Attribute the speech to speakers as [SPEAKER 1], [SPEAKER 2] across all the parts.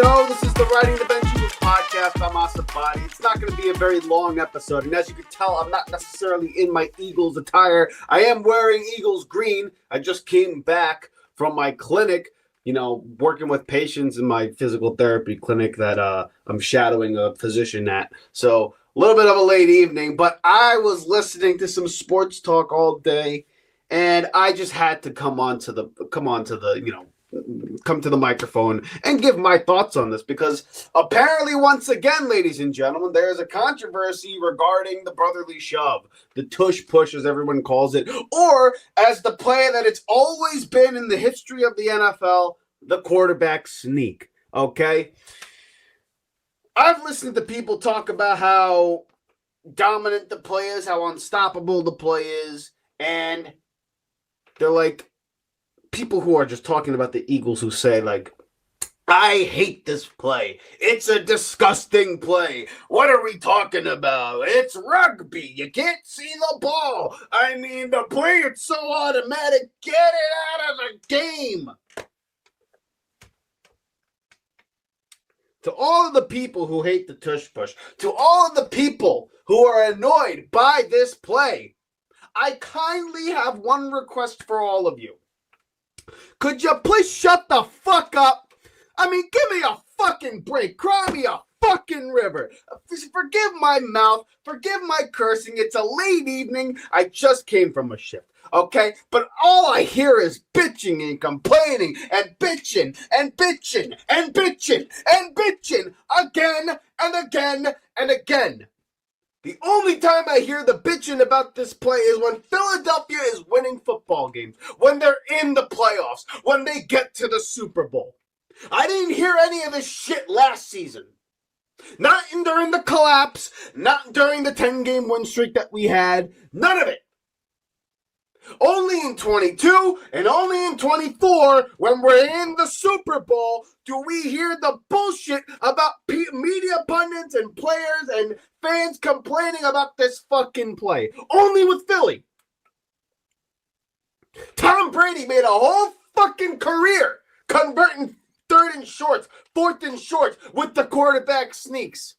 [SPEAKER 1] know, this is the Riding the Bench Eagles podcast. I'm Asif Badi. It's not going to be a very long episode, and as you can tell, I'm not necessarily in my Eagles attire. I am wearing Eagles green. I just came back from my clinic, working with patients in my physical therapy clinic that I'm shadowing a physician at. So a little bit of a late evening, but I was listening to some sports talk all day, and I just had to come to the microphone and give my thoughts on this, because apparently, once again, ladies and gentlemen, there is a controversy regarding the brotherly shove, the Tush Push, as everyone calls it, or as the play that it's always been in the history of the NFL, the quarterback sneak. Okay? I've listened to people talk about how dominant the play is, how unstoppable the play is, and they're like, people who are just talking about the Eagles who say, like, I hate this play. It's a disgusting play. What are we talking about? It's rugby. You can't see the ball. I mean, the play is so automatic. Get it out of the game. To all of the people who hate the Tush Push, to all of the people who are annoyed by this play, I kindly have one request for all of you. Could you please shut the fuck up? I mean, give me a fucking break. Cry me a fucking river. Forgive my mouth. Forgive my cursing. It's a late evening. I just came from a shift, okay? But all I hear is bitching and complaining and bitching and bitching and bitching and bitching again and again and again. The only time I hear the bitching about this play is when Philadelphia is winning football games, when they're in the playoffs, when they get to the Super Bowl. I didn't hear any of this shit last season. Not during the collapse, not during the 10-game win streak that we had, none of it. Only in 22 and only in 24, when we're in the Super Bowl, do we hear the bullshit about media pundits and players and fans complaining about this fucking play. Only with Philly. Tom Brady made a whole fucking career converting third and shorts, fourth and shorts with the quarterback sneaks.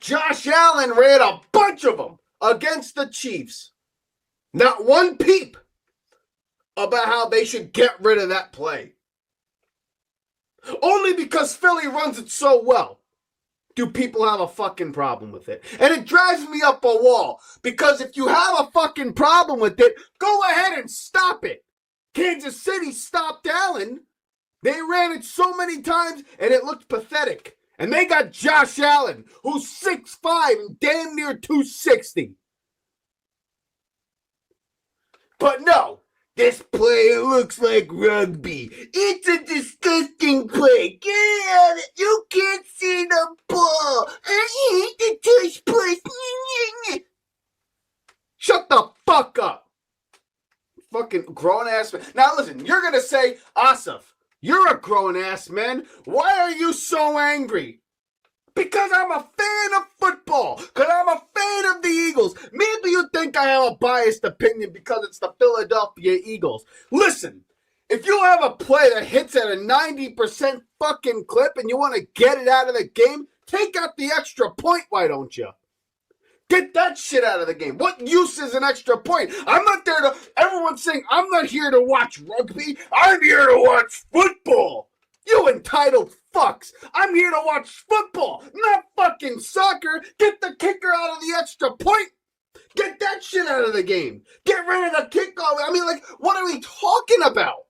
[SPEAKER 1] Josh Allen ran a bunch of them against the Chiefs. Not one peep about how they should get rid of that play. Only because Philly runs it so well do people have a fucking problem with it. And it drives me up a wall, because if you have a fucking problem with it, go ahead and stop it. Kansas City stopped Allen. They ran it so many times and it looked pathetic. And they got Josh Allen, who's 6'5" and damn near 260. But no, this play looks like rugby. It's a disgusting play. Get out of it. You can't see the ball. I hate the Tush Push. Shut the fuck up. Fucking grown-ass man. Now listen, you're going to say, Asif, you're a grown-ass man. Why are you so angry? Because I'm a fan of football. Because I'm a fan of the Eagles. Maybe you think I have a biased opinion because it's the Philadelphia Eagles. Listen, if you have a play that hits at a 90% fucking clip and you want to get it out of the game, take out the extra point, why don't you? Get that shit out of the game. What use is an extra point? Everyone's saying I'm not here to watch rugby. I'm here to watch football. You entitled fucks. I'm here to watch football, not fucking soccer. Get the kicker out of the extra point. Get that shit out of the game. Get rid of the kickoff. I mean, what are we talking about?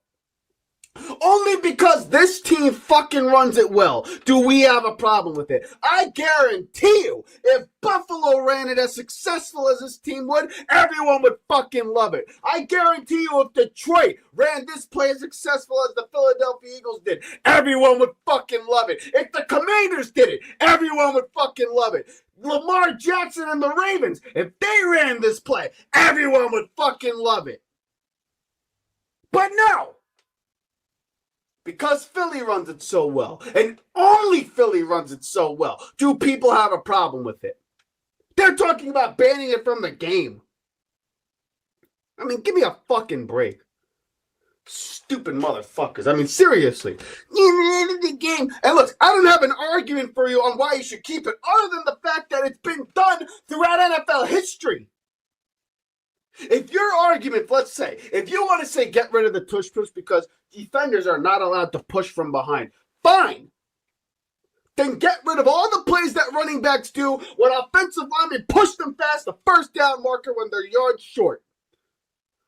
[SPEAKER 1] Only because this team fucking runs it well do we have a problem with it. I guarantee you, if Buffalo ran it as successful as this team would, everyone would fucking love it. I guarantee you, if Detroit ran this play as successful as the Philadelphia Eagles did, everyone would fucking love it. If the Commanders did it, everyone would fucking love it. Lamar Jackson and the Ravens, if they ran this play, everyone would fucking love it. But no. Because Philly runs it so well, and only Philly runs it so well, do people have a problem with it. They're talking about banning it from the game. I mean, give me a fucking break. Stupid motherfuckers. I mean, seriously. The game. And look, I don't argument for you on why you should keep it, other than the fact that it's been done throughout NFL history. If your argument, let's say, if you want to say get rid of the tush push because defenders are not allowed to push from behind, fine. Then get rid of all the plays that running backs do when offensive linemen push them past the first down marker when they're yards short.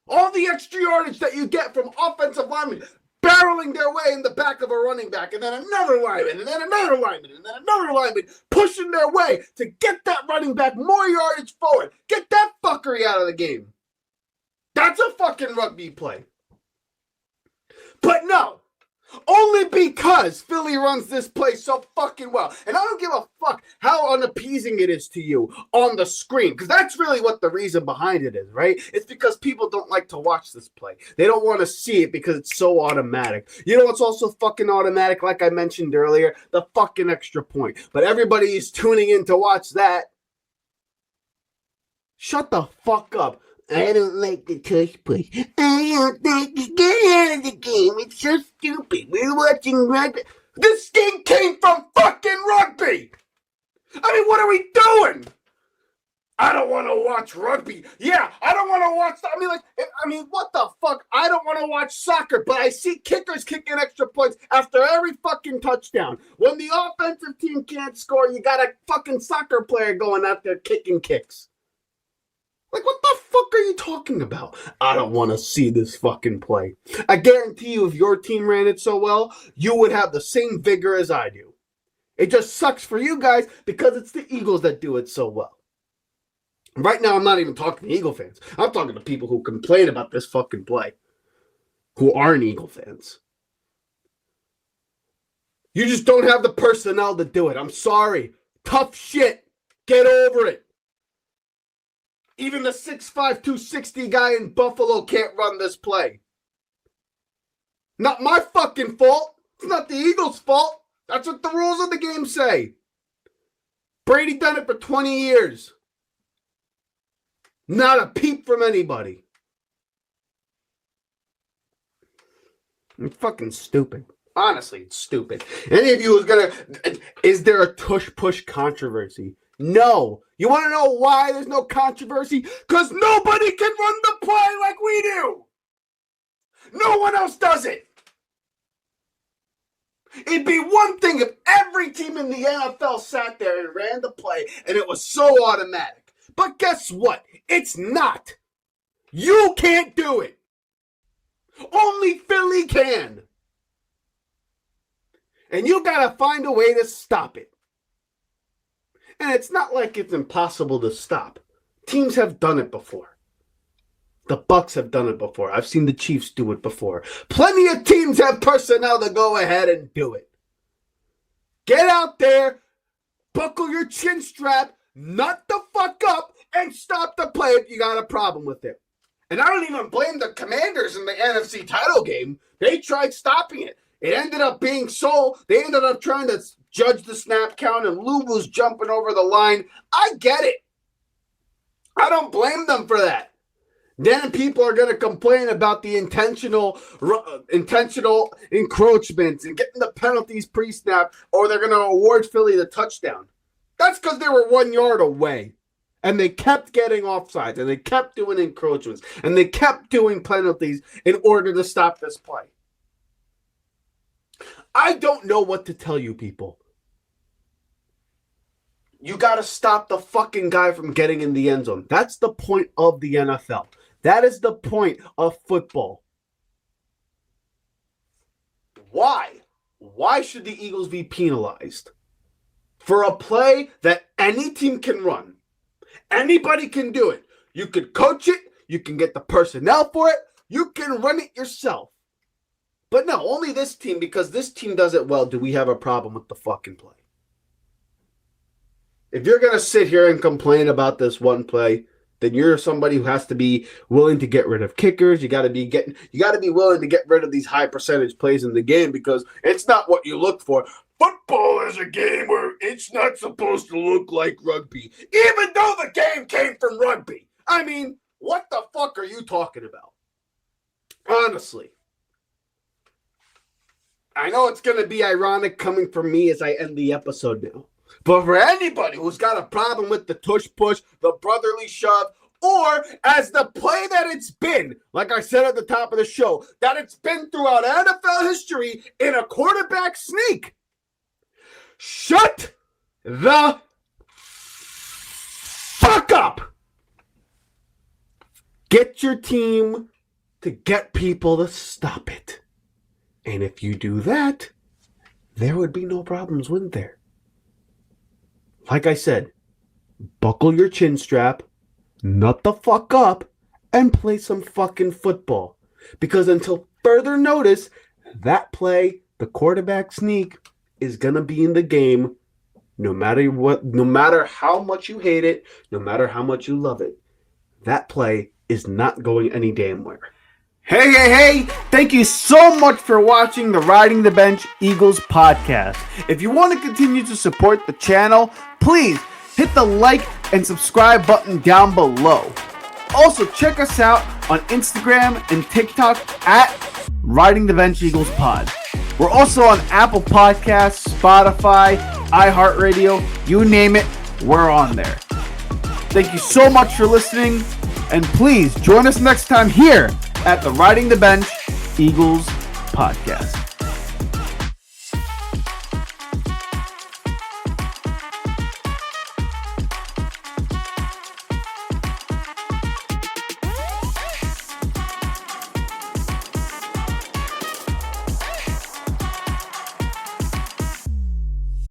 [SPEAKER 1] All the extra yardage that you get from offensive linemen barreling their way in the back of a running back, and then another lineman, and then another lineman, and then another lineman pushing their way to get that running back more yardage forward. Get that fuckery out of the game. That's a fucking rugby play. But no, only because Philly runs this play so fucking well. And I don't give a fuck how unappeasing it is to you on the screen, because that's really what the reason behind it is, right? It's because people don't like to watch this play. They don't want to see it because it's so automatic. You know what's also fucking automatic, like I mentioned earlier? The fucking extra point. But everybody is tuning in to watch that. Shut the fuck up. I don't like the tush push. I don't think you get out of the game. It's so stupid. We're watching rugby. This game came from fucking rugby. I mean, what are we doing? I don't want to watch rugby. Yeah, I don't want to watch. I mean, what the fuck? I don't want to watch soccer, but I see kickers kicking extra points after every fucking touchdown. When the offensive team can't score, you got a fucking soccer player going out there kicking kicks. Like, what the fuck are you talking about? I don't want to see this fucking play. I guarantee you, if your team ran it so well, you would have the same vigor as I do. It just sucks for you guys because it's the Eagles that do it so well. Right now, I'm not even talking to Eagle fans. I'm talking to people who complain about this fucking play, who aren't Eagle fans. You just don't have the personnel to do it. I'm sorry. Tough shit. Get over it. Even the 6'5", 260 guy in Buffalo can't run this play. Not my fucking fault. It's not the Eagles' fault. That's what the rules of the game say. Brady done it for 20 years. Not a peep from anybody. It's fucking stupid. Honestly, it's stupid. Any of you is there a tush push controversy? No. You want to know why there's no controversy? Because nobody can run the play like we do. No one else does it. It'd be one thing if every team in the NFL sat there and ran the play and it was so automatic. But guess what? It's not. You can't do it. Only Philly can. And you got to find a way to stop it. And it's not like it's impossible to stop. Teams have done it before. The Bucs have done it before. I've seen the Chiefs do it before. Plenty of teams have personnel to go ahead and do it. Get out there, buckle your chin strap, nut the fuck up, and stop the play if you got a problem with it. And I don't even blame the Commanders in the NFC title game. They tried stopping it. It ended up being they ended up trying to judge the snap count, and Lou was jumping over the line. I get it. I don't blame them for that. Then people are going to complain about the intentional encroachments and getting the penalties pre-snap, or they're going to award Philly the touchdown. That's because they were 1 yard away. And they kept getting offsides, and they kept doing encroachments, and they kept doing penalties in order to stop this play. I don't know what to tell you people. You got to stop the fucking guy from getting in the end zone. That's the point of the NFL. That is the point of football. Why? Why should the Eagles be penalized? For a play that any team can run. Anybody can do it. You can coach it. You can get the personnel for it. You can run it yourself. But no, only this team, because this team does it well, do we have a problem with the fucking play. If you're going to sit here and complain about this one play, then you're somebody who has to be willing to get rid of kickers. You got to be willing to get rid of these high percentage plays in the game, because it's not what you look for. Football is a game where it's not supposed to look like rugby, even though the game came from rugby. I mean, what the fuck are you talking about? Honestly. I know it's going to be ironic coming from me as I end the episode now. But for anybody who's got a problem with the tush push, the brotherly shove, or as the play that it's been, like I said at the top of the show, that it's been throughout NFL history in a quarterback sneak, shut the fuck up. Get your team to get people to stop it. And if you do that, there would be no problems, wouldn't there? Like I said, buckle your chin strap, nut the fuck up, and play some fucking football. Because until further notice, that play, the quarterback sneak, is going to be in the game no matter what, no matter how much you hate it, no matter how much you love it. That play is not going any damn where. Hey, thank you so much for watching the Riding the Bench Eagles podcast. If you want to continue to support the channel, please hit the like and subscribe button down below. Also, check us out on Instagram and TikTok at Riding the Bench Eagles Pod. We're also on Apple Podcasts, Spotify, iHeartRadio, you name it, we're on there. Thank you so much for listening, and please join us next time here at the Riding the Bench Eagles podcast.